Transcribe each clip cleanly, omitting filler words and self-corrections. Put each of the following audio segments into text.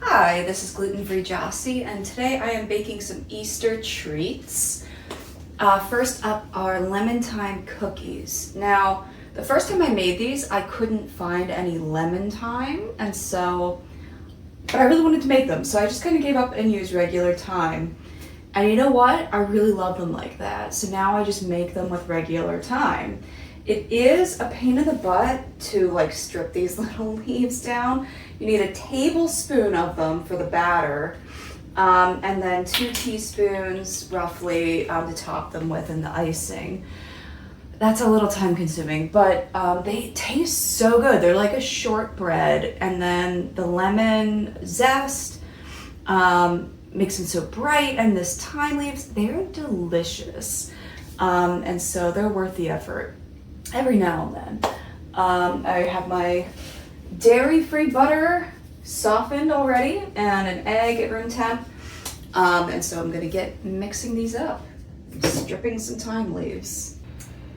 Hi, this is gluten-free Jossie, and today I am baking some Easter treats. First up are lemon-thyme cookies. Now, the first time I made these, I couldn't find any lemon thyme, but I really wanted to make them, so I just kind of gave up and used regular thyme. And you know what? I really love them like that, so now I just make them with regular thyme. It is a pain in the butt to strip these little leaves down. You need a tablespoon of them for the batter, and then 2 teaspoons roughly to top them with in the icing. That's a little time consuming, but they taste so good. They're like a shortbread, and then the lemon zest makes them so bright, and this thyme leaves, they're delicious. And so they're worth the effort every now and then. I have my dairy-free butter softened already and an egg at room temp. And so I'm gonna get mixing these up, stripping some thyme leaves.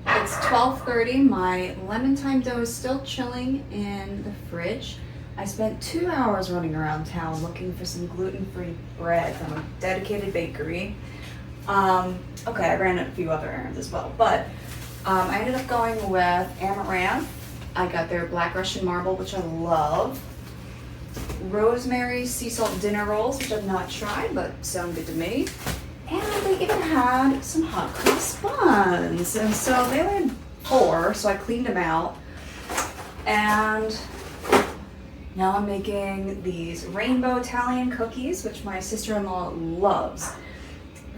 It's 12:30, my lemon thyme dough is still chilling in the fridge. I spent 2 hours running around town looking for some gluten-free bread from a dedicated bakery. Okay, I ran a few other errands as well, but I ended up going with Amaranth. I got their Black Russian Marble, which I love. Rosemary sea salt dinner rolls, which I've not tried, but sound good to me. And they even had some hot cross buns. And so they only had 4, so I cleaned them out. And now I'm making these rainbow Italian cookies, which my sister-in-law loves.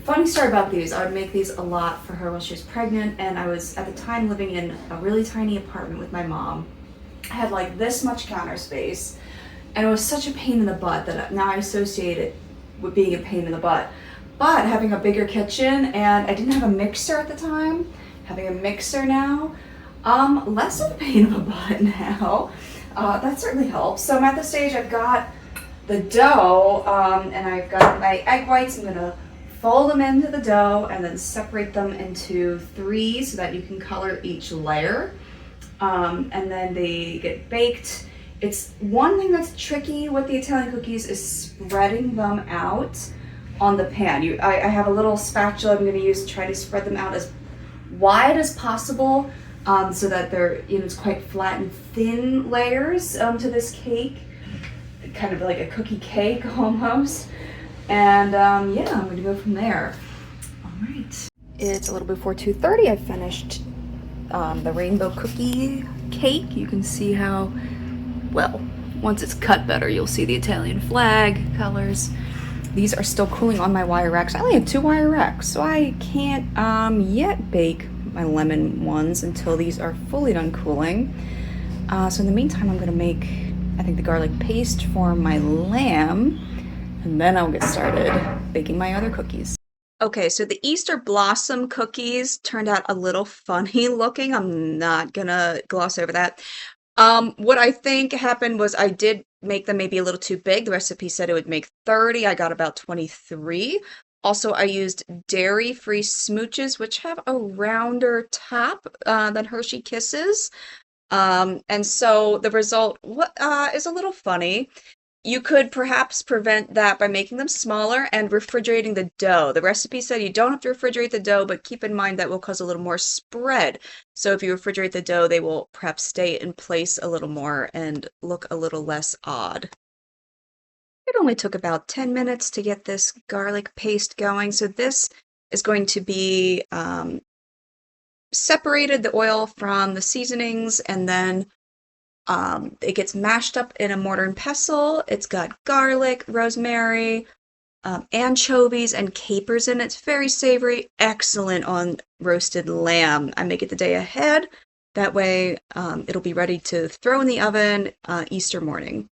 Funny story about these, I would make these a lot for her while she was pregnant, and I was at the time living in a really tiny apartment with my mom. I had like this much counter space, and it was such a pain in the butt that now I associate it with being a pain in the butt. But having a bigger kitchen, and I didn't have a mixer at the time, having a mixer now, less of a pain in the butt now. That certainly helps. So I'm at the stage, I've got the dough, and I've got my egg whites. I'm gonna fold them into the dough and then separate them into 3 so that you can color each layer. And then they get baked. It's one thing that's tricky with the Italian cookies is spreading them out on the pan. I have a little spatula I'm going to use to try to spread them out as wide as possible, so that they're, it's quite flat and thin layers to this cake, kind of like a cookie cake almost. And yeah, I'm going to go from there. All right. It's a little before 2:30. I finished the rainbow cookie cake. You can see how, well, once it's cut better, you'll see the Italian flag colors. These are still cooling on my wire racks. I only have 2 wire racks, so I can't yet bake my lemon ones until these are fully done cooling. So in the meantime, I'm going to make, I think, the garlic paste for my lamb. And then I'll get started baking my other cookies. Okay, so the Easter blossom cookies turned out a little funny looking. I'm not gonna gloss over that. What I think happened was I did make them maybe a little too big. The recipe said it would make 30. I got about 23. Also, I used dairy-free smooches, which have a rounder top than Hershey Kisses. And so the result is a little funny. You could perhaps prevent that by making them smaller and refrigerating the dough. The recipe said you don't have to refrigerate the dough, but keep in mind that will cause a little more spread. So if you refrigerate the dough, they will perhaps stay in place a little more and look a little less odd. It only took about 10 minutes to get this garlic paste going. So this is going to be separated, the oil from the seasonings, and then it gets mashed up in a mortar and pestle. It's got garlic, rosemary, anchovies, and capers in it. It's very savory, excellent on roasted lamb. I make it the day ahead. That way it'll be ready to throw in the oven Easter morning.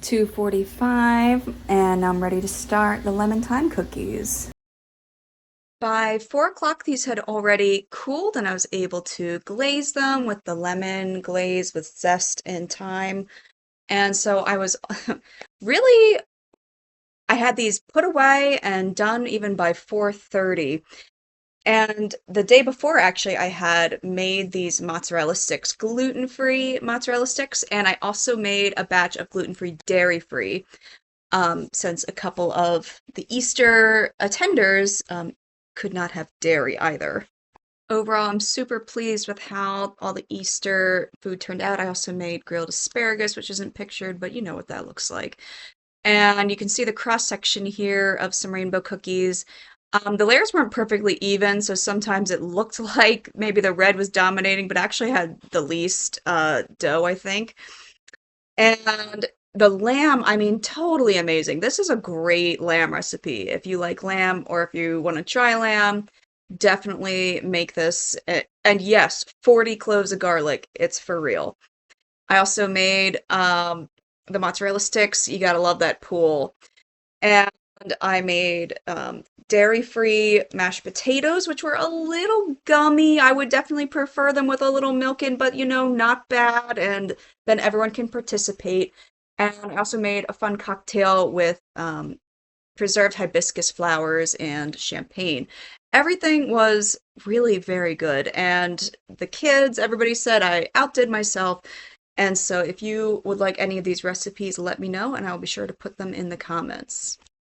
2:45, and I'm ready to start the lemon thyme cookies. By 4 o'clock, these had already cooled, and I was able to glaze them with the lemon glaze with zest and thyme. And so I was really, I had these put away and done even by 4:30. And the day before, actually, I had made these mozzarella sticks, gluten-free mozzarella sticks, and I also made a batch of gluten-free, dairy-free. since a couple of the Easter attenders could not have dairy either. Overall, I'm super pleased with how all the Easter food turned out. I also made grilled asparagus, which isn't pictured, but you know what that looks like. And you can see the cross section here of some rainbow cookies. The layers weren't perfectly even, so sometimes it looked like maybe the red was dominating, but actually had the least dough, I think. And the lamb, I mean, totally amazing. This is a great lamb recipe. If you like lamb or if you want to try lamb, definitely make this. And yes, 40 cloves of garlic. It's for real. I also made the mozzarella sticks. You gotta love that pool. And I made dairy-free mashed potatoes, which were a little gummy. I would definitely prefer them with a little milk in, but you know, not bad. And then everyone can participate. And I also made a fun cocktail with preserved hibiscus flowers and champagne. Everything was really very good. And the kids, everybody said I outdid myself. And so if you would like any of these recipes, let me know and I'll be sure to put them in the comments.